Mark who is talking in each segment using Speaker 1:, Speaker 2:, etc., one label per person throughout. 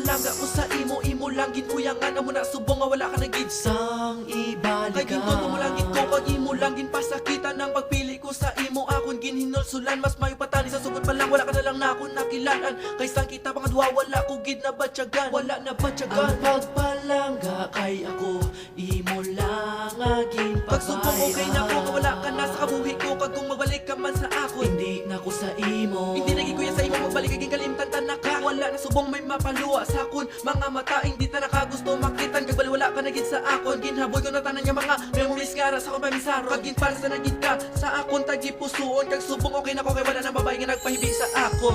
Speaker 1: pagpalangga ko sa imo, imo lang ginuyangan amo na subong nga wala ka nagid
Speaker 2: sang ibalik
Speaker 1: kay gintuto mo lang ko pag imo lang ginpasakitan ang pagpili ko sa imo akon ginhinulsulan mas mayo patani sa sugod pa lang wala ka na lang na ako nakilaan kaysang kita pa nga duwa wala ko gid na batyagan wala na batyagan
Speaker 2: ang pagpalangga kay ako imo lang aging
Speaker 1: pagsubong okay na ko nga wala ka na sa kabuhi ko kag kung magbalik ka man sa ako
Speaker 2: hindi na ko sa imo
Speaker 1: hindi naging kuya sa imo magbalik kay kalimtan ta na ka wala na subong may mapaluwa sa akon mga mata hindi ta nakagusto makitan kag bali wala ka na gid sa akon ginhaboy ko na tanan nga mga memories nga ra sa akong pamisaro kag ginpala sa nagid ka sa akon tagi pusuon kag subong okay na ko kay wala na babae nga nagpahibi sa ako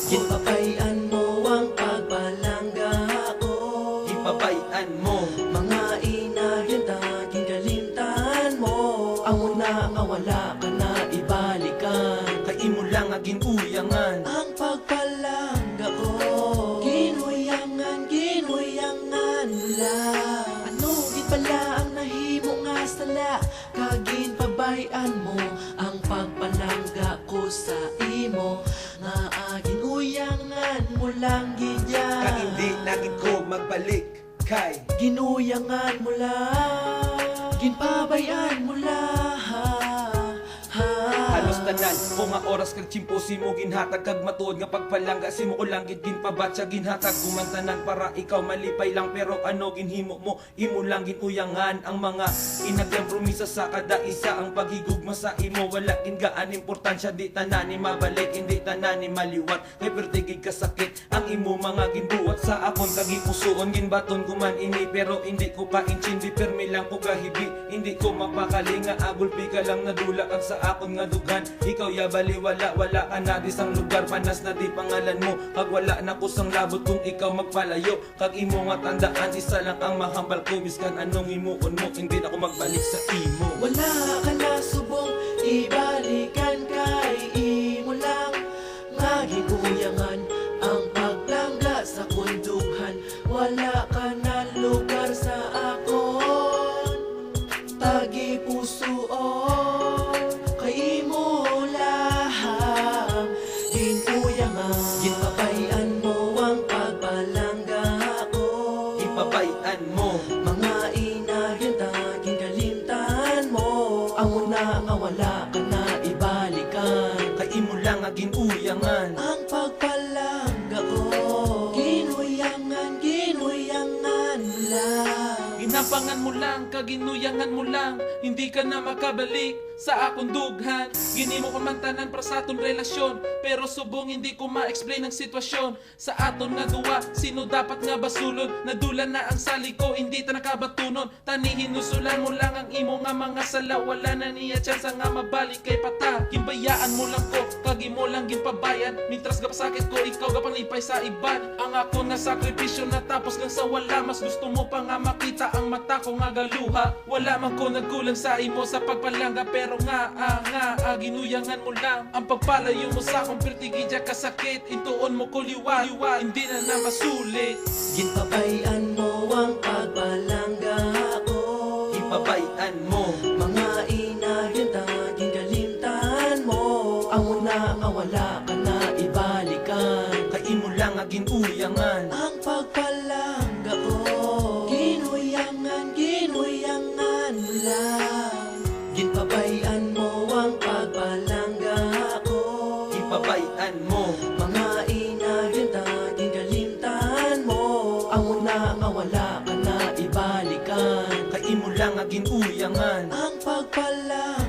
Speaker 2: gipabayan mo ang pagpalangga ko
Speaker 3: Ipabayan mo
Speaker 2: mga inagyan taging kalimtan mo amo na nga wala ka na ibalikan
Speaker 3: kay imo lang aging uyangan
Speaker 2: ang pagpalangga ko ginuyangan mula ano gid pala ang nahimo nga sala kagin pabayan mo ang pagpalangga ko sa imo nga agin uyangan mo lang gidya
Speaker 3: kag hindi naging ko magbalik kay
Speaker 2: ginuyangan mo lang ginpabayan mo lang
Speaker 3: halos tanan o nga oras kag chimpo mo ginhatag kag matuod nga pagpalangga simo ko lang gid ginpabatsa ginhatag gumantanan para ikaw malipay lang pero ano ginhimo mo imo lang ginuyangan ang mga inagyang promisa sa kada isa ang paghigugma sa imo wala gin gaan importansya di tanan ni mabalik hindi tanan ni maliwat kay pertigig kasakit ang imo mga ginbuhat sa akon kag ipusuon ginbaton guman ini pero hindi ko pa intindi permi lang ko gahibi hindi ko mapakali nga agulpi ka lang nadula kag sa akon nga dugan ikaw ya baliwala wala ka na di sang lugar panas na di pangalan mo kag wala na ko sang labot kung ikaw magpalayo kag imo nga tandaan isa lang ang mahambal ko biskan anong imuon mo hindi na ko magbalik sa imo
Speaker 2: wala ka na subong ibalikan kay imo lang nga gikuyangan ang paglangga sa kundughan wala ka na lugar sa akon tagi pusuon kay imo lang ginuyangan ginpabayan mo ang pagpalangga ko
Speaker 3: ipabayan mo
Speaker 2: mga inagyan taging kalimtan mo amo na nga wala ka na ibalikan
Speaker 3: kay imo lang aging uyangan
Speaker 2: ang pagpalangga ko ginuyangan mo lang
Speaker 4: Ginapangan mo lang, kaginuyangan mo lang hindi ka na makabalik sa akong dughan gini mo kumantanan para sa aton relasyon pero subong hindi ko ma-explain ang sitwasyon sa aton nga duwa sino dapat nga basulon nadula na ang sali ko hindi ta nakabatunon tani hinusulan mo lang ang imo nga mga sala wala na niya chance nga mabalik kay pata gimbayaan mo lang ko kag imo lang ginpabayan mitras gapasakit ko ikaw gapanglipay sa iban ang ako na sakripisyo na tapos lang sa wala mas gusto mo pa nga makita ang mata ko nga galuha wala man ko nagkulang sa imo sa pagpalangga pero nga ginuyangan mo lang ang pagpalayo mo sa akong pertigidya kasakit intuon mo ko liwa hindi na masulit
Speaker 2: ginpabayan mo ang pagpalangga ko
Speaker 3: ipabayan mo
Speaker 2: mga inagyan taging kalimtan mo amo na nga wala ka na ibalikan
Speaker 3: kay imo lang aging uyangan
Speaker 2: ang pagpalangga ko ginuyangan mo lang ginpabayan mo ang pagpalangga ko
Speaker 3: ipabayan mo
Speaker 2: mga inagyan taging kalimtan mo amo na nga wala ka na ibalikan
Speaker 3: kay imo lang aging uyangan
Speaker 2: ang pagpalangga